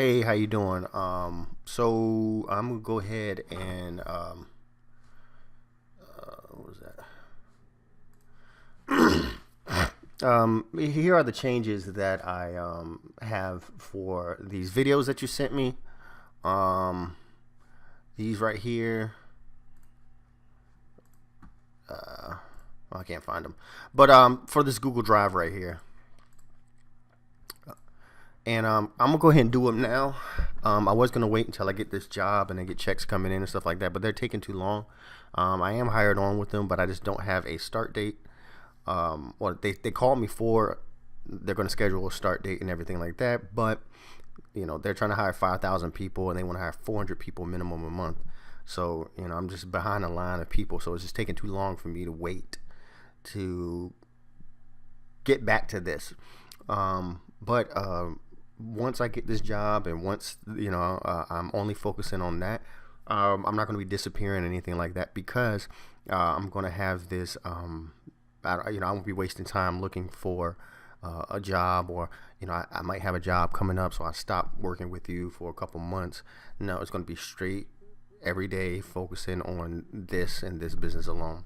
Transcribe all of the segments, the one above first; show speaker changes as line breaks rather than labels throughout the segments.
Hey, how you doing? So I'm gonna go ahead and what was that? Here are the changes that I have for these videos that you sent me. Um, these right here. Well, I can't find them, but for this Google Drive right here. And I'm gonna go ahead and do them now. I was gonna wait until I get this job and then get checks coming in and stuff like that, but they're taking too long. I am hired on with them, but I just don't have a start date. Well, they called me for they're gonna schedule a start date and everything like that, but they're trying to hire 5,000 people and they want to hire 400 people minimum a month. So I'm just behind the line of people, so it's just taking too long for me to wait to get back to this. But once I get this job and once I'm only focusing on that, I'm not going to be disappearing or anything like that because I'm going to have this. I won't be wasting time looking for a job, or I might have a job coming up, so I stop working with you for a couple months. No, it's going to be straight every day focusing on this and this business alone.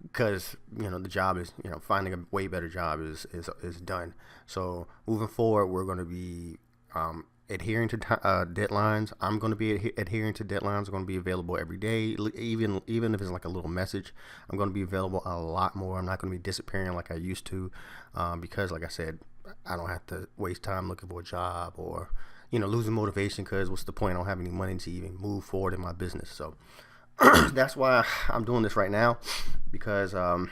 Because the job is finding a way better job is done. So moving forward, we're going to be adhering to deadlines. I'm going to be adhering to deadlines. I'm going to be available every day, even if it's like a little message. I'm going to be available a lot more. I'm not going to be disappearing like I used to, because like I said, I don't have to waste time looking for a job or losing motivation, because what's the point? I don't have any money to even move forward in my business. So that's why I'm doing this right now, because I'm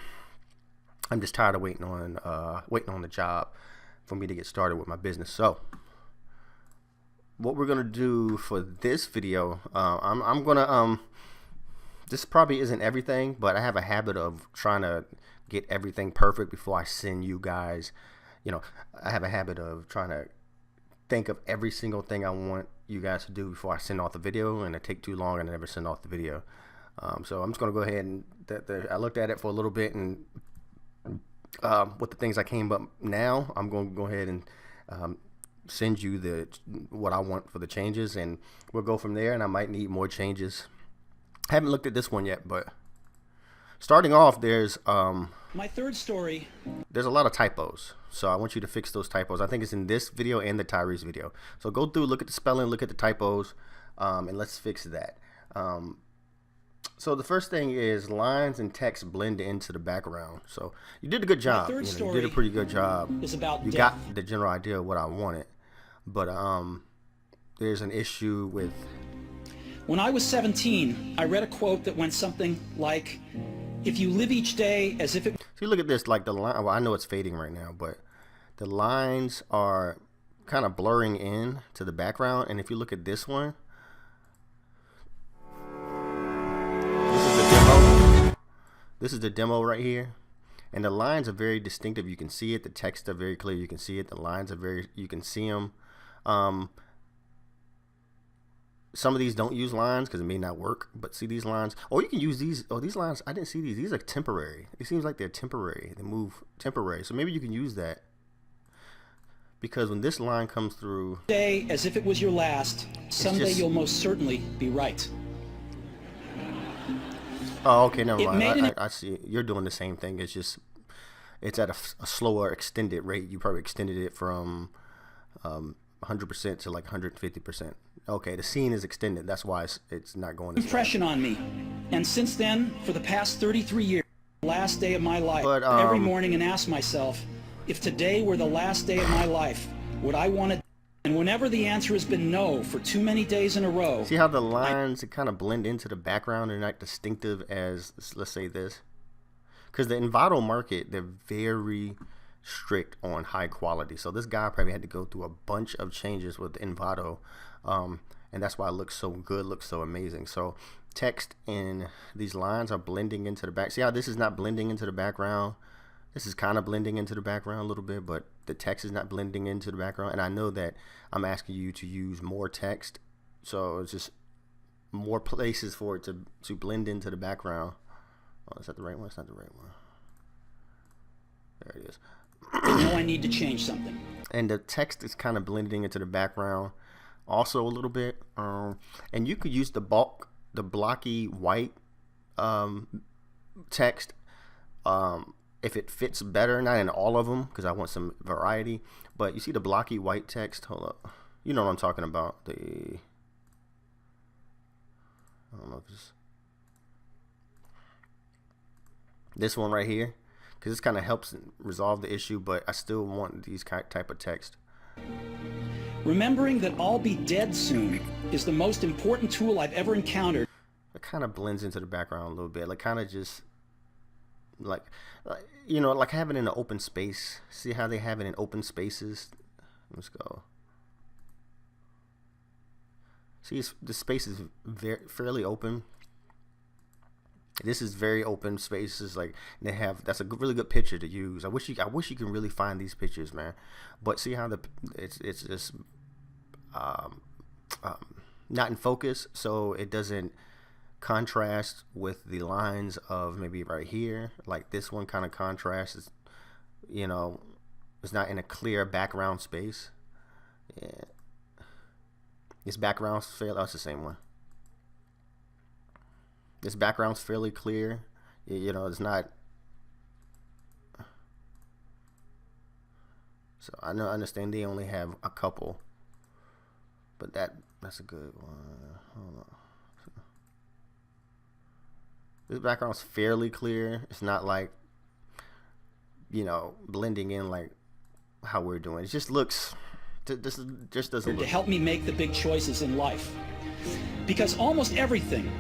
just tired of waiting on the job for me to get started with my business. So what we're gonna do for this video, I'm gonna this probably isn't everything, but I have a habit of trying to get everything perfect before I send you guys. I have a habit of trying to think of every single thing I want you guys to do before I send off the video, and it take too long and I never send off the video. So I'm just gonna go ahead and I looked at it for a little bit, and with the things I came up now, I'm gonna go ahead and send you what I want for the changes, and we'll go from there. And I might need more changes. I haven't looked at this one yet, but starting off, there's
my third story.
There's a lot of typos, so I want you to fix those typos. I think it's in this video and the Tyrese video. So go through, look at the spelling, look at the typos, and let's fix that. So the first thing is lines and text blend into the background. So you did a good job.
My third
You did a pretty good job.
Is about
you
death.
got the general idea of what I wanted, but there's an issue with.
When I was 17, I read a quote that went something like, "If you live each day as if it..."
So you look at this, like the line. Well, I know it's fading right now, but the lines are kind of blurring in to the background. And if you look at this one, this is the demo right here, and the lines are very distinctive. You can see it. The text are very clear. You can see it. The lines are you can see them. Some of these don't use lines because it may not work, but see these lines. Oh, you can use these. Oh, these lines, I didn't see these. These are temporary. It seems like they're temporary. They move temporary. So maybe you can use that, because when this line comes through,
day as if it was your last, someday you'll most certainly be right.
Oh, okay, never mind. I see. You're doing the same thing. It's at a slower extended rate. You probably extended it from 100% to like 150%. Okay, the scene is extended. That's why it's not going as
impression on me. And since then, for the past 33 years, the last day of my life,
but,
every morning and ask myself, if today were the last day of my life, would I want to? And whenever the answer has been no for too many days in a row.
See how the lines kind of blend into the background and not distinctive as, let's say, this? Because the Envato market, they're very strict on high quality. So this guy probably had to go through a bunch of changes with Envato, and that's why it looks so good, looks so amazing. So text and these lines are blending into the back. See how this is not blending into the background? This is kind of blending into the background a little bit, but the text is not blending into the background. And I know that I'm asking you to use more text, so it's just more places for it to blend into the background. Oh, is that the right one? It's not the right one. There it is.
I know I need to change something.
And the text is kind of blending into the background also a little bit. And you could use the blocky white text if it fits better, not in all of them because I want some variety. But you see the blocky white text, hold up, you know what I'm talking about, I don't know if it's this one right here, because this kind of helps resolve the issue, but I still want these type of text.
Remembering that I'll be dead soon is the most important tool I've ever encountered.
It kind of blends into the background a little bit, like kind of just like you know, like having it in an open space. See how they have it in open spaces? Let's go. See, the space is fairly open. This is very open spaces. Like they have, that's a really good picture to use. I wish you can really find these pictures, man. But see how it's just not in focus, so it doesn't contrast with the lines of maybe right here. Like this one kind of contrasts, you know, it's not in a clear background space. Yeah, this background's fairly, that's the same one. This background's fairly clear, you know, it's not. So I understand they only have a couple, but that's a good one. Hold on. This background's fairly clear. It's not like, you know, blending in like how we're doing. It just looks, this just doesn't look.
To help me make the big choices in life. Because almost everything,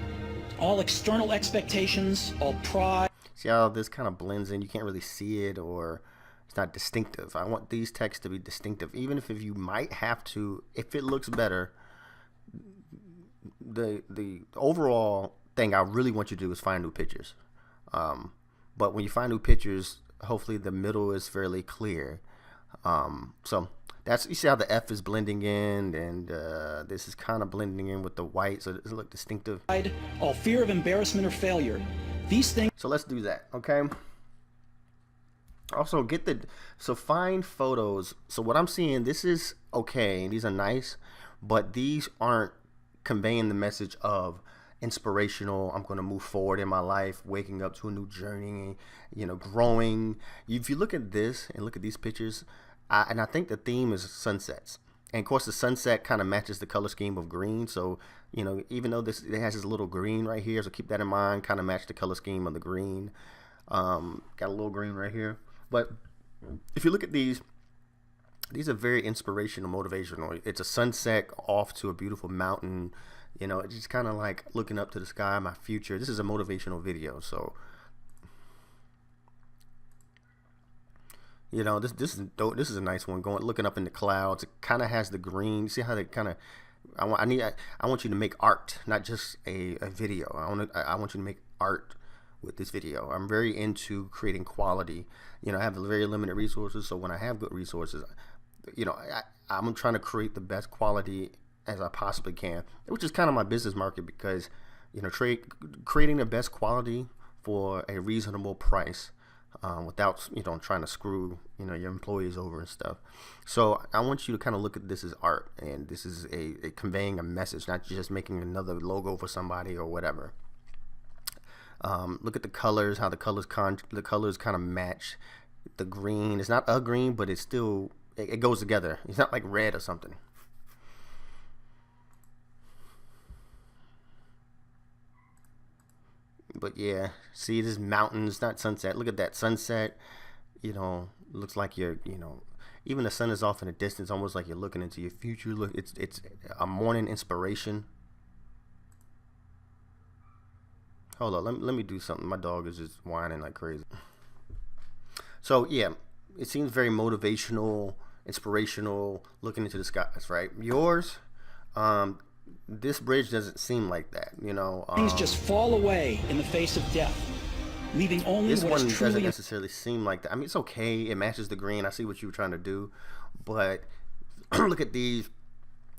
all external expectations, all pride.
See how this kind of blends in? You can't really see it, or it's not distinctive. I want these texts to be distinctive, even if you might have to, if it looks better. The overall thing I really want you to do is find new pictures. But when you find new pictures, hopefully the middle is fairly clear. So that's, you see how the F is blending in, and this is kind of blending in with the white, so it doesn't look distinctive.
All fear of embarrassment or failure. These things.
So let's do that, okay? Also so find photos. So what I'm seeing, this is okay, these are nice, but these aren't conveying the message of inspirational, I'm going to move forward in my life, waking up to a new journey, you know, growing. If you look at this and look at these pictures, and I think the theme is sunsets. And of course the sunset kind of matches the color scheme of green. So, you know, even though it has this little green right here, so keep that in mind, kind of match the color scheme of the green. Got a little green right here. But if you look at these are very inspirational, motivational. It's a sunset off to a beautiful mountain. You know, it's just kind of like looking up to the sky, my future. This is a motivational video, so you know, this is dope. This is a nice one. Looking up in the clouds. It kind of has the green. You see how they kind of. I want you to make art, not just a video. I want you to make art with this video. I'm very into creating quality. You know, I have very limited resources, so when I have good resources, you know, I'm trying to create the best quality as I possibly can, which is kind of my business market, because, you know, creating the best quality for a reasonable price, without, you know, trying to screw, you know, your employees over and stuff. So I want you to kind of look at this as art, and this is a conveying a message, not just making another logo for somebody or whatever. Look at the colors, how the colors kind of match the green. It's not a green, but it's still, it goes together. It's not like red or something. But yeah, see, this mountains, not sunset. Look at that sunset. You know, looks like you're, you know, even the sun is off in the distance, almost like you're looking into your future. Look, it's a morning inspiration. Hold on, let me do something. My dog is just whining like crazy. So yeah, it seems very motivational, inspirational, looking into the skies, right? Yours, this bridge doesn't seem like that, you know.
Things just fall away in the face of death, leaving only
this
what
one
is truly.
Doesn't necessarily seem like that. I mean, it's okay. It matches the green. I see what you were trying to do, but look at these.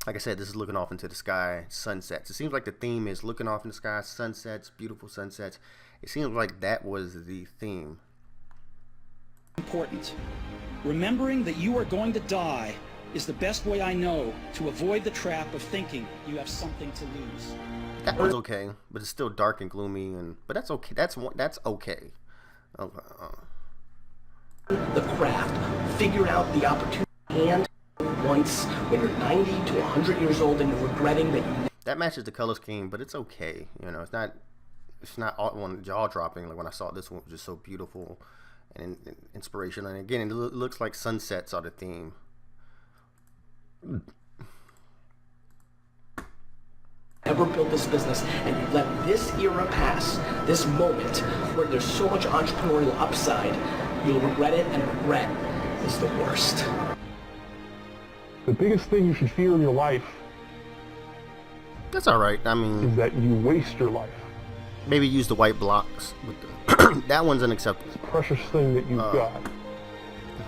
Like I said, this is looking off into the sky, sunsets. It seems like the theme is looking off in the sky, sunsets, beautiful sunsets. It seems like that was the theme.
Important. Remembering that you are going to die is the best way I know to avoid the trap of thinking you have something to lose.
That one's okay, but it's still dark and gloomy, but that's okay. That's okay.
The craft, figure out the opportunity, and once when you're 90 to 100 years old and you're regretting that you...
That matches the color scheme, but it's okay. You know, it's not all one jaw dropping. Like when I saw this one, was just so beautiful and inspirational. And again, it looks like sunsets are the theme.
Ever built this business and you let this era pass, this moment where there's so much entrepreneurial upside, you'll regret it, and regret is the worst.
The biggest thing you should fear in your life
That's all right. I
is
mean,
that you waste your life.
maybe use the white blocks. With the that one's unacceptable.
Precious thing that you've got.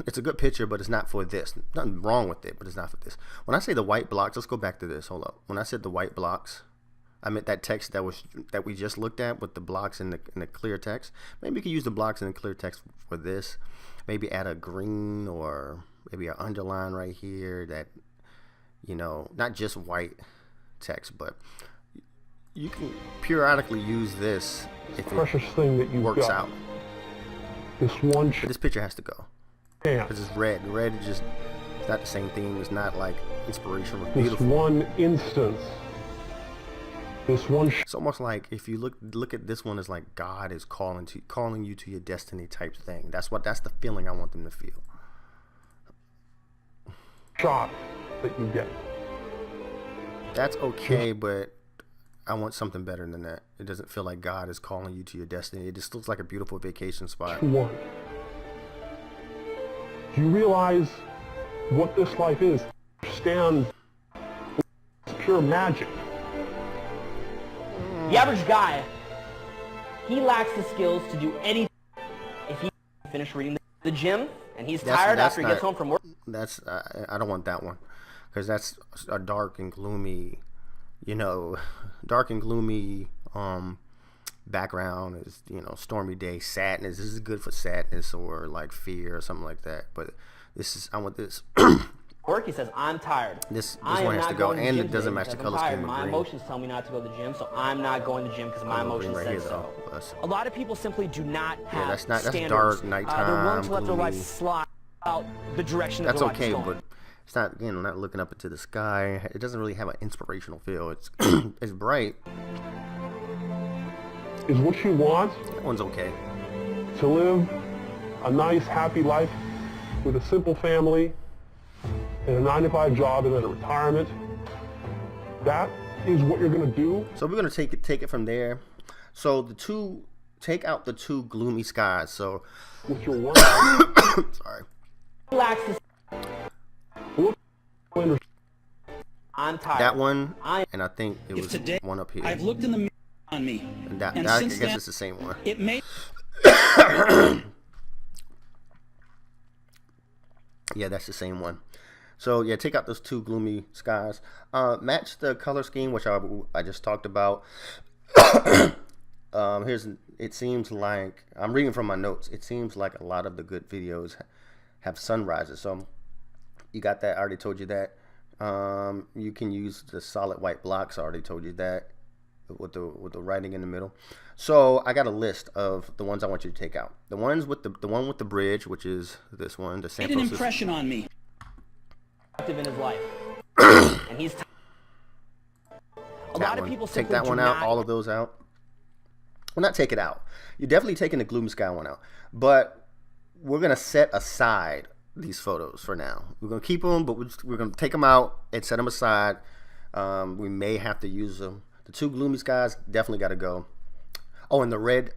It's a good picture, but it's not for this. Nothing wrong with it, but it's not for this. When I say the white blocks, let's go back to this. Hold up. When I said the white blocks, I meant that text that we just looked at with the blocks in the clear text. Maybe you could use the blocks in the clear text for this. Maybe add a green or maybe an underline right here that, you know, not just white text, but you can periodically use this if
Precious thing that
it
you've
works
got.
out.
This one
But this picture has to go
chance.
because it's red. Red is just, it's not the same thing. It's not like inspirational. It's
This
beautiful.
one instance. This one
It's almost like if you look at this one as like God is calling you to your destiny type thing. That's the feeling I want them to feel.
shot that you get.
That's okay, but I want something better than that. It doesn't feel like God is calling you to your destiny. It just looks like a beautiful vacation spot.
One. Do you realize what this life is? Understand it's pure magic.
The average guy, he lacks the skills to do anything if he finished reading the gym and he's tired after he gets home from work.
That's I don't want that one because that's a dark and gloomy, you know, background is, you know, stormy day, sadness. This is good for sadness or like fear or something like that. But I want this.
Work, he says, I'm tired.
This
I
one
am
has
not
to go,
going to the
and
gym
it doesn't
today
match the
because
color
I'm tired.
scheme of
My
green.
emotions tell me not to go to the gym, so I'm not going to the gym because my emotions
right
said
here,
so.
though. That's-
A lot of people simply do not have
that's not- that's
standards.
dark,
They're
nighttime,
willing to let their life
gloomy.
slide out the direction that
That's
their life
okay,
is going.
but it's not, you know, not looking up into the sky. It doesn't really have an inspirational feel. It's it's bright.
Is what you want
That one's okay.
to live a nice, happy life with a simple family and a 9-to-5 job and then a retirement. That is what you're going to do.
So we're gonna take it from there. So take out the two gloomy skies. So
With your work.
sorry.
He lacks the I'm tired.
That one,
I-
and I think it
If
was
today
one up here.
I've looked in the mirror on me,
And
and
I
since
guess
then,
it's the same one.
it may
Yeah, that's the same one. So yeah, take out those two gloomy skies. Match the color scheme, which I just talked about. It seems like, I'm reading from my notes, it seems like a lot of the good videos have sunrises. So you got that. I already told you that. You can use the solid white blocks. I already told you that with the writing in the middle. So I got a list of the ones I want you to take out. The ones with the one with the bridge, which is this one, the San
made an
Francisco.
impression on me.
active in his life. And he's a
That
lot of
one.
people
Take
simply
that
do
one out.
not
All of those out. Well, not take it out. You're definitely taking the gloomy sky one out, but we're gonna set aside these photos for now. We're gonna keep them, but we're gonna take them out and set them aside. We may have to use them. The two gloomy skies definitely got to go. Oh, and the red.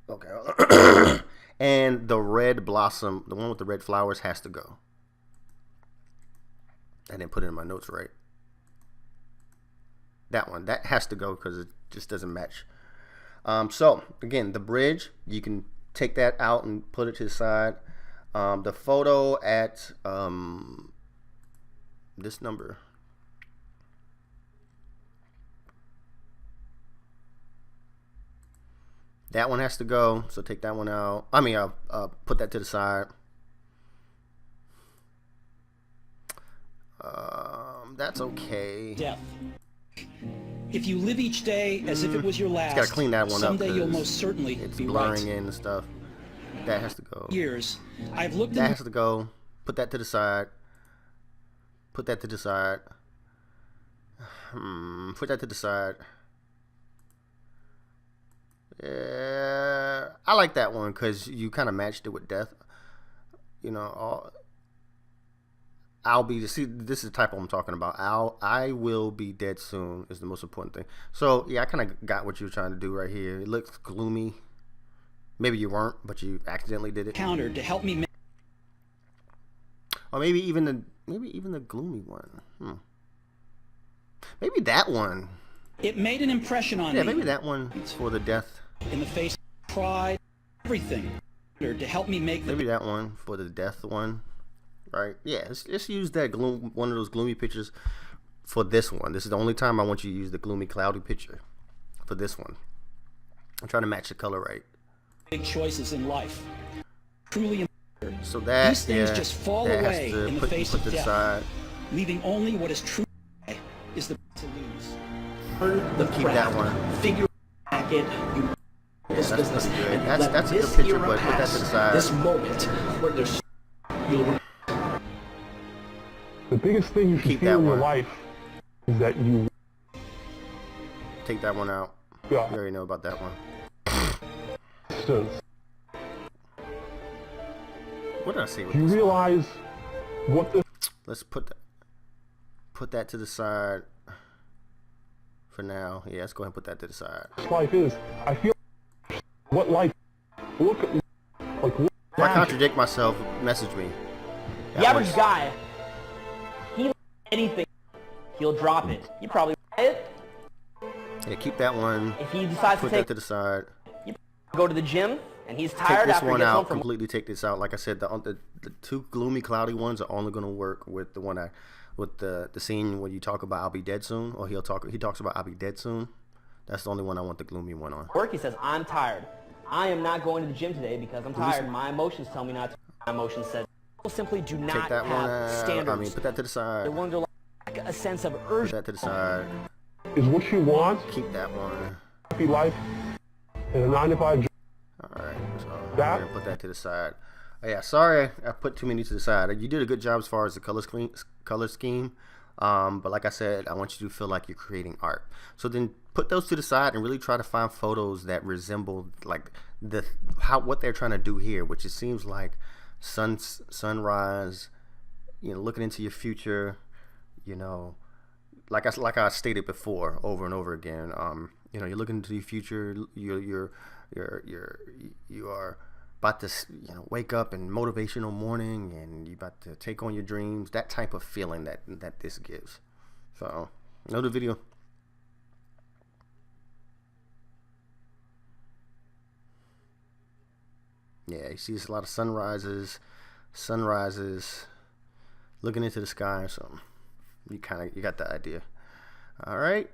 Okay. And the red blossom, the one with the red flowers, has to go. I didn't put it in my notes right. That one, that has to go because it just doesn't match. So again, the bridge, you can take that out and put it to the side. The photo at this number. That one has to go, so take that one out. I mean, put that to the side. That's okay.
Death. If you live each day as if it was your last,
gotta clean that one
someday
up,
you'll most certainly
it's
be
blurring
right.
in and stuff. That has to go.
Years, I've looked
That
in
has to go. Put that to the side. Put that to the side. Put that to the side. I like that one because you kind of matched it with death. You know, I'll be, see, this is the type I'm talking about. I will be dead soon is the most important thing. So yeah, I kind of got what you were trying to do right here. It looks gloomy. Maybe you weren't, but you accidentally did it.
counter to help me.
Or maybe even the gloomy one. Maybe that one.
It made an impression on
Yeah,
me.
maybe that one for the death.
In the face of pride, everything, to help me make the
Maybe that one for the death one. Right? Yeah, let's use that one of those gloomy pictures for this one. This is the only time I want you to use the gloomy, cloudy picture for this one. I'm trying to match the color right.
big choices in life. Truly important.
So that,
These things just fall
that
away
has to
in the
put
face
to
of
the
death,
side.
leaving only what is true is the to lose.
Learn the
Keep that
craft,
one.
figure out it, you this
That's
business,
pretty good.
and you
That's-
let
that's a good
this
picture,
era
but put that
pass,
to the side.
this moment where there's you'll
The biggest thing you should
Keep
feel
that
in your
one.
life is that you
Take that one out.
got
You already know about that one.
distance.
What did I say with
Do you
this?
realize what this
Let's put that to the side for now. Yeah, let's go ahead and put that to the side.
life is? I feel what life. Look at like. Look
If I
at
contradict myself, message me.
The average guy, he anything, he'll drop it. You probably it
Yeah, keep that one.
if he decides to
Put that
take
to the side.
go to the gym and he's
Take
tired
this
after he
one
gets home
out.
from
Completely take this out. Like I said, the two gloomy, cloudy ones are only going to work with the one with the scene where you talk about I'll be dead soon, or he talks about I'll be dead soon. That's the only one I want the gloomy one on.
work. He says, "I'm tired. I am not going to the gym today because I'm tired. My emotions tell me not to." My emotions said, "People simply do
Take
not
that one
have
out.
standards.
I mean, put that to the side.
They're willing to lack a sense of
Put
urgency."
that to the side.
is what you want.
Keep that one.
Happy life and a 9-to-5 job.
Alright, so I'm
That-
gonna put that to the side. Oh, yeah, sorry I put too many to the side. You did a good job as far as the color scheme. But like I said, I want you to feel like you're creating art. So then put those to the side and really try to find photos that resemble like what they're trying to do here, which it seems like sunrise, you know, looking into your future, you know, like I stated before over and over again. You know, you're looking into the future. You are about to, you know, wake up in motivational morning, and you're about to take on your dreams. That type of feeling that this gives. So, another video. Yeah, you see, it's a lot of sunrises, looking into the sky or something. You got the idea. All right.